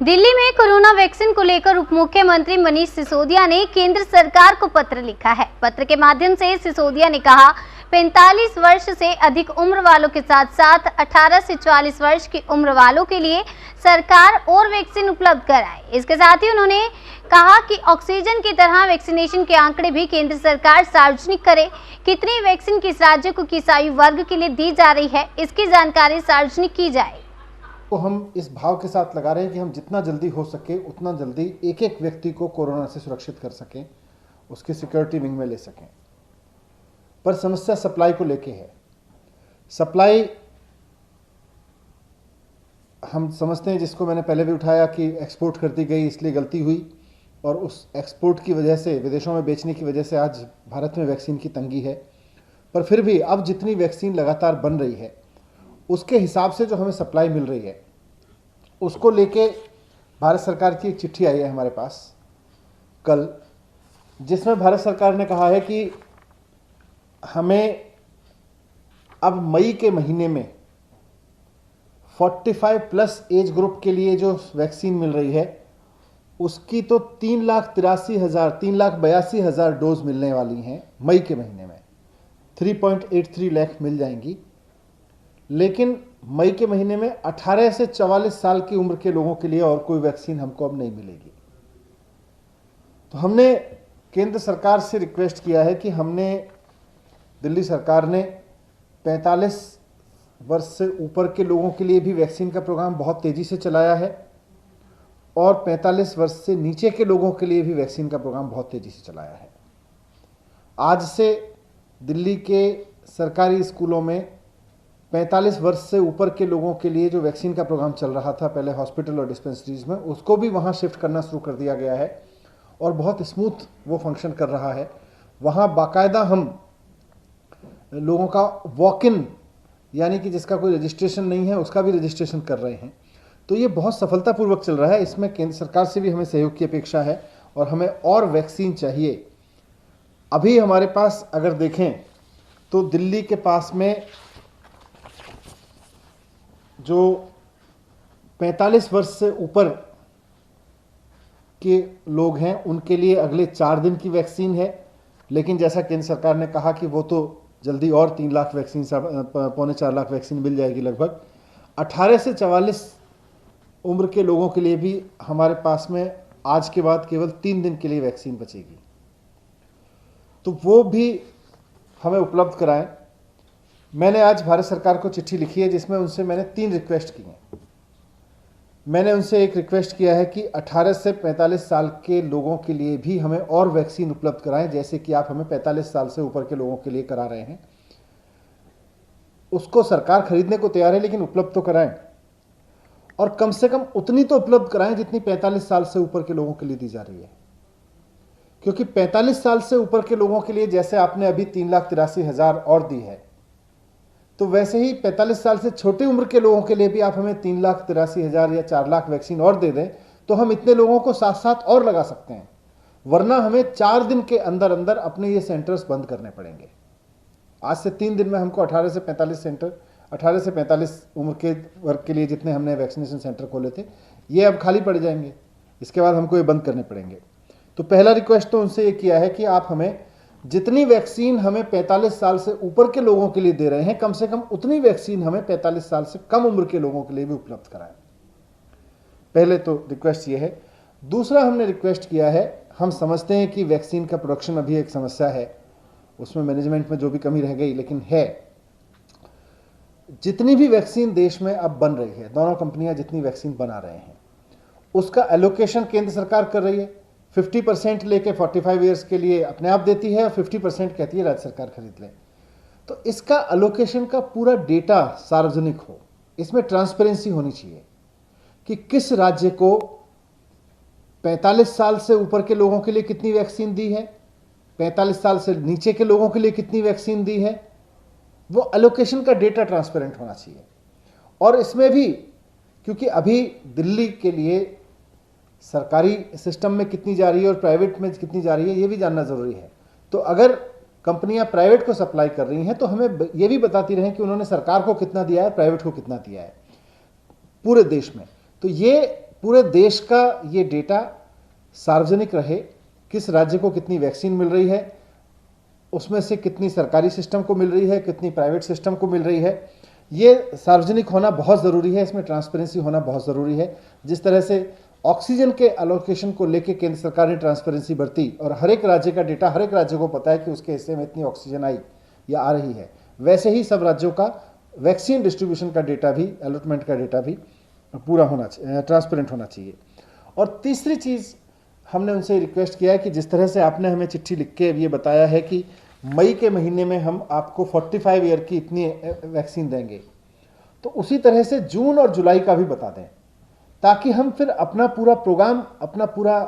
दिल्ली में corona vaccine को लेकर उप मुख्यमंत्री मनीष सिसोदिया ने केंद्र सरकार को पत्र लिखा है। पत्र के माध्यम से सिसोदिया ने कहा, 45 वर्ष से अधिक उम्र वालों के साथ साथ 18 से 44 वर्ष की उम्र वालों के लिए सरकार और वैक्सीन उपलब्ध कराए। इसके साथ ही उन्होंने कहा कि ऑक्सीजन की तरह वैक्सीनेशन के आंकड़े भी केंद्र सरकार सार्वजनिक करे। कितनी वैक्सीन किस राज्य को किस आयु वर्ग के लिए दी जा रही है, इसकी जानकारी सार्वजनिक की जाए। तो हम इस भाव के साथ लगा रहे हैं कि हम जितना जल्दी हो सके उतना जल्दी एक एक व्यक्ति को कोरोना से सुरक्षित कर सकें, उसकी सिक्योरिटी विंग में ले सकें। पर समस्या सप्लाई को लेके है। सप्लाई हम समझते हैं, जिसको मैंने पहले भी उठाया कि एक्सपोर्ट कर दी गई इसलिए गलती हुई, और उस एक्सपोर्ट की वजह से, विदेशों में बेचने की वजह से आज भारत में वैक्सीन की तंगी है। पर फिर भी अब जितनी वैक्सीन लगातार बन रही है उसके हिसाब से जो हमें सप्लाई मिल रही है उसको लेके भारत सरकार की एक चिट्ठी आई है हमारे पास कल, जिसमें भारत सरकार ने कहा है कि हमें अब मई के महीने में 45 प्लस एज ग्रुप के लिए जो वैक्सीन मिल रही है उसकी तो 3,82,000 डोज मिलने वाली हैं। मई के महीने में 3.83 लाख मिल जाएंगी, लेकिन मई के महीने में 18 से 44 साल की उम्र के लोगों के लिए और कोई वैक्सीन हमको अब नहीं मिलेगी। तो हमने केंद्र सरकार से रिक्वेस्ट किया है कि दिल्ली सरकार ने 45 वर्ष से ऊपर के लोगों के लिए भी वैक्सीन का प्रोग्राम बहुत तेज़ी से चलाया है, और 45 वर्ष से नीचे के लोगों के लिए भी वैक्सीन का प्रोग्राम बहुत तेज़ी से चलाया है। आज से दिल्ली के सरकारी स्कूलों में 45 वर्ष से ऊपर के लोगों के लिए जो वैक्सीन का प्रोग्राम चल रहा था पहले हॉस्पिटल और डिस्पेंसरीज में, उसको भी वहाँ शिफ्ट करना शुरू कर दिया गया है और बहुत स्मूथ वो फंक्शन कर रहा है। वहाँ बाकायदा हम लोगों का वॉक इन, यानी कि जिसका कोई रजिस्ट्रेशन नहीं है उसका भी रजिस्ट्रेशन कर रहे हैं। तो ये बहुत सफलतापूर्वक चल रहा है। इसमें केंद्र सरकार से भी हमें सहयोग की अपेक्षा है और हमें और वैक्सीन चाहिए। अभी हमारे पास अगर देखें तो दिल्ली के पास में जो 45 वर्ष से ऊपर के लोग हैं उनके लिए अगले 4 दिन की वैक्सीन है, लेकिन जैसा केंद्र सरकार ने कहा कि वो तो जल्दी और 3 लाख वैक्सीन, 3.25 लाख वैक्सीन मिल जाएगी लगभग। 18 से 44 उम्र के लोगों के लिए भी हमारे पास में आज के बाद केवल 3 दिन के लिए वैक्सीन बचेगी, तो वो भी हमें उपलब्ध कराएं। मैंने आज भारत सरकार को चिट्ठी लिखी है जिसमें उनसे मैंने 3 रिक्वेस्ट की हैं। मैंने उनसे एक रिक्वेस्ट किया है कि 18 से 45 साल के लोगों के लिए भी हमें और वैक्सीन उपलब्ध कराएं, जैसे कि आप हमें 45 साल से ऊपर के लोगों के लिए करा रहे हैं। उसको सरकार खरीदने को तैयार है, लेकिन उपलब्ध तो कराएं, और कम से कम उतनी तो उपलब्ध कराएं जितनी 45 साल से ऊपर के लोगों के लिए दी जा रही है। क्योंकि 45 साल से ऊपर के लोगों के लिए जैसे आपने अभी 3,83,000 और दी है, तो वैसे ही 45 साल से छोटी उम्र के लोगों के लिए भी आप हमें 3,83,000 या 4 लाख वैक्सीन और दे दें तो हम इतने लोगों को साथ साथ और लगा सकते हैं। वरना हमें 4 दिन के अंदर अंदर अपने ये सेंटर्स बंद करने पड़ेंगे। आज से 3 दिन में हमको 18 से 45 सेंटर, 18 से 45 उम्र के वर्ग के लिए जितने हमने वैक्सीनेशन सेंटर खोले थे, ये अब खाली पड़ जाएंगे। इसके बाद हमको ये बंद करने पड़ेंगे। तो पहला रिक्वेस्ट तो उनसे ये किया है कि आप हमें जितनी वैक्सीन हमें 45 साल से ऊपर के लोगों के लिए दे रहे हैं, कम से कम उतनी वैक्सीन हमें 45 साल से कम उम्र के लोगों के लिए भी उपलब्ध कराएं। पहले तो रिक्वेस्ट ये है। दूसरा हमने रिक्वेस्ट किया है, हम समझते हैं कि वैक्सीन का प्रोडक्शन अभी एक समस्या है, उसमें मैनेजमेंट में जो भी कमी रह गई, लेकिन है। जितनी भी वैक्सीन देश में अब बन रही है, दोनों कंपनियां जितनी वैक्सीन बना रहे हैं, उसका एलोकेशन केंद्र सरकार कर रही है। 50% लेके 45 ईयर्स के लिए अपने आप देती है और 50% कहती है राज्य सरकार खरीद ले। तो इसका एलोकेशन का पूरा डेटा सार्वजनिक हो, इसमें ट्रांसपेरेंसी होनी चाहिए कि किस राज्य को 45 साल से ऊपर के लोगों के लिए कितनी वैक्सीन दी है, 45 साल से नीचे के लोगों के लिए कितनी वैक्सीन दी है। वो एलोकेशन का डेटा ट्रांसपेरेंट होना चाहिए। और इसमें भी क्योंकि अभी दिल्ली के लिए सरकारी सिस्टम में कितनी जा रही है और प्राइवेट में कितनी जा रही है, ये भी जानना ज़रूरी है। तो अगर कंपनियां प्राइवेट को सप्लाई कर रही हैं तो हमें ये भी बताती रहें कि उन्होंने सरकार को कितना दिया है, प्राइवेट को कितना दिया है पूरे देश में। तो ये पूरे देश का ये डेटा सार्वजनिक रहे, किस राज्य को कितनी वैक्सीन मिल रही है, उसमें से कितनी सरकारी सिस्टम को मिल रही है, कितनी प्राइवेट सिस्टम को मिल रही है, ये सार्वजनिक होना बहुत ज़रूरी है। इसमें ट्रांसपेरेंसी होना बहुत ज़रूरी है। जिस तरह से ऑक्सीजन के अलोकेशन को लेके केंद्र सरकार ने ट्रांसपेरेंसी बरती और हर एक राज्य का डेटा हर एक राज्य को पता है कि उसके हिस्से में इतनी ऑक्सीजन आई या आ रही है, वैसे ही सब राज्यों का वैक्सीन डिस्ट्रीब्यूशन का डेटा भी, अलॉटमेंट का डेटा भी पूरा होना चाहिए, ट्रांसपेरेंट होना चाहिए। और तीसरी चीज़ हमने उनसे रिक्वेस्ट किया है कि जिस तरह से आपने हमें चिट्ठी लिख के ये बताया है कि मई के महीने में हम आपको 45 ईयर की इतनी वैक्सीन देंगे, तो उसी तरह से जून और जुलाई का भी बता दें, ताकि हम फिर अपना पूरा प्रोग्राम, अपना पूरा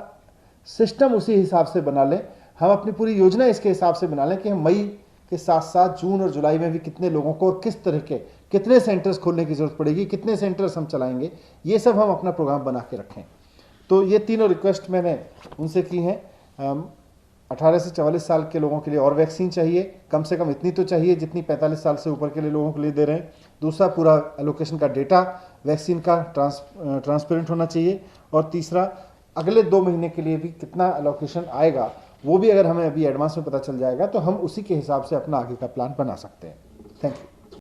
सिस्टम उसी हिसाब से बना लें। हम अपनी पूरी योजना इसके हिसाब से बना लें कि हम मई के साथ साथ जून और जुलाई में भी कितने लोगों को और किस तरह के कितने सेंटर्स खोलने की ज़रूरत पड़ेगी, कितने सेंटर्स हम चलाएंगे, ये सब हम अपना प्रोग्राम बना के रखें। तो ये तीनों रिक्वेस्ट मैंने उनसे की हैं। 18 से 44 साल के लोगों के लिए और वैक्सीन चाहिए, कम से कम इतनी तो चाहिए जितनी 45 साल से ऊपर के लिए लोगों के लिए दे रहे हैं। दूसरा, पूरा एलोकेशन का डेटा वैक्सीन का ट्रांसपेरेंट होना चाहिए। और तीसरा, अगले 2 महीने के लिए भी कितना एलोकेशन आएगा वो भी अगर हमें अभी एडवांस में पता चल जाएगा तो हम उसी के हिसाब से अपना आगे का प्लान बना सकते हैं। Thank you.